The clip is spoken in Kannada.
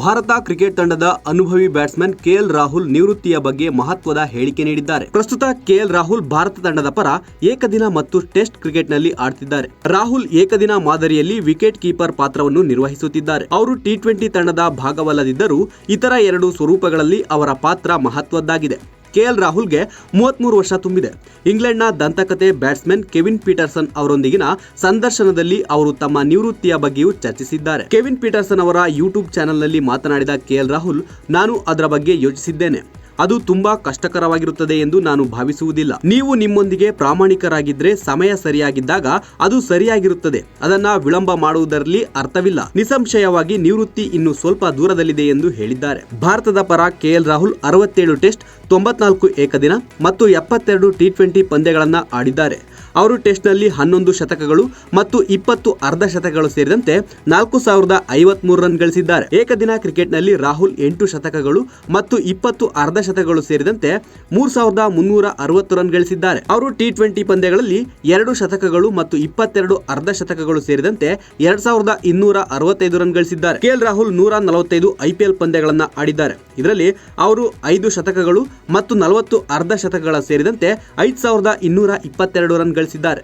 ಭಾರತ ಕ್ರಿಕೆಟ್ ತಂಡದ ಅನುಭವಿ ಬ್ಯಾಟ್ಸ್ಮನ್ ಕೆಎಲ್ ರಾಹುಲ್ ನಿವೃತ್ತಿಯ ಬಗ್ಗೆ ಮಹತ್ವದ ಹೇಳಿಕೆ ನೀಡಿದ್ದಾರೆ. ಪ್ರಸ್ತುತ ಕೆಎಲ್ ರಾಹುಲ್ ಭಾರತ ತಂಡದ ಪರ ಏಕದಿನ ಮತ್ತು ಟೆಸ್ಟ್ ಕ್ರಿಕೆಟ್ನಲ್ಲಿ ಆಡುತ್ತಿದ್ದಾರೆ. ರಾಹುಲ್ ಏಕದಿನ ಮಾದರಿಯಲ್ಲಿ ವಿಕೆಟ್ ಕೀಪರ್ ಪಾತ್ರವನ್ನು ನಿರ್ವಹಿಸುತ್ತಿದ್ದಾರೆ. ಅವರು ಟಿ20 ತಂಡದ ಭಾಗವಲ್ಲದಿದ್ದರೂ ಇತರ ಎರಡು ಸ್ವರೂಪಗಳಲ್ಲಿ ಅವರ ಪಾತ್ರ ಮಹತ್ವದ್ದಾಗಿದೆ. ಕೆಎಲ್ ರಾಹುಲ್ಗೆ 33 ವರ್ಷ ತುಂಬಿದೆ. ಇಂಗ್ಲೆಂಡ್ನ ದಂತಕತೆ ಬ್ಯಾಟ್ಸ್ಮನ್ ಕೆವಿನ್ ಪೀಟರ್ಸನ್ ಅವರೊಂದಿಗಿನ ಸಂದರ್ಶನದಲ್ಲಿ ಅವರು ತಮ್ಮ ನಿವೃತ್ತಿಯ ಬಗ್ಗೆಯೂ ಚರ್ಚಿಸಿದ್ದಾರೆ. ಕೆವಿನ್ ಪೀಟರ್ಸನ್ ಅವರ ಯೂಟ್ಯೂಬ್ ಚಾನೆಲ್ನಲ್ಲಿ ಮಾತನಾಡಿದ ಕೆಎಲ್ ರಾಹುಲ್, ನಾನು ಅದರ ಬಗ್ಗೆ ಯೋಚಿಸಿದ್ದೇನೆ. ಅದು ತುಂಬಾ ಕಷ್ಟಕರವಾಗಿರುತ್ತದೆ ಎಂದು ನಾನು ಭಾವಿಸುವುದಿಲ್ಲ. ನೀವು ನಿಮ್ಮೊಂದಿಗೆ ಪ್ರಾಮಾಣಿಕರಾಗಿದ್ರೆ ಸಮಯ ಸರಿಯಾಗಿದ್ದಾಗ ಅದು ಸರಿಯಾಗಿರುತ್ತದೆ. ಅದನ್ನ ವಿಳಂಬ ಮಾಡುವುದರಲ್ಲಿ ಅರ್ಥವಿಲ್ಲ. ನಿಸ್ಸಂಶಯವಾಗಿ ನಿವೃತ್ತಿ ಇನ್ನು ಸ್ವಲ್ಪ ದೂರದಲ್ಲಿದೆ ಎಂದು ಹೇಳಿದ್ದಾರೆ. ಭಾರತದ ಪರ ಕೆಎಲ್ ರಾಹುಲ್ 67 ಟೆಸ್ಟ್, 94 ಏಕದಿನ ಮತ್ತು 72 ಟಿ20 ಪಂದ್ಯಗಳನ್ನು ಆಡಿದ್ದಾರೆ. ಅವರು ಟೆಸ್ಟ್ನಲ್ಲಿ 11 ಶತಕಗಳು ಮತ್ತು 20 ಅರ್ಧ ಶತಕಗಳು ಸೇರಿದಂತೆ 4053 ರನ್ ಗಳಿಸಿದ್ದಾರೆ. ಏಕದಿನ ಕ್ರಿಕೆಟ್ನಲ್ಲಿ ರಾಹುಲ್ 8 ಶತಕಗಳು ಮತ್ತು 20 ಅರ್ಧ ಶತಕಗಳು ಸೇರಿದಂತೆ 3360 ರನ್ ಗಳಿಸಿದ್ದಾರೆ. ಅವರು ಟಿ20 ಪಂದ್ಯಗಳಲ್ಲಿ 2 ಶತಕಗಳು ಮತ್ತು 22 ಅರ್ಧ ಶತಕಗಳು ಸೇರಿದಂತೆ 2265 ರನ್ ಗಳಿಸಿದ್ದಾರೆ. ಕೆಎಲ್ ರಾಹುಲ್ 145 IPL ಪಂದ್ಯಗಳನ್ನು ಆಡಿದ್ದಾರೆ. ಇದರಲ್ಲಿ ಅವರು 5 ಶತಕಗಳು ಮತ್ತು 40 ಅರ್ಧ ಶತಕಗಳ ಸೇರಿದಂತೆ 5222 ರನ್ ಗಳಿಸಿದ್ದಾರೆ.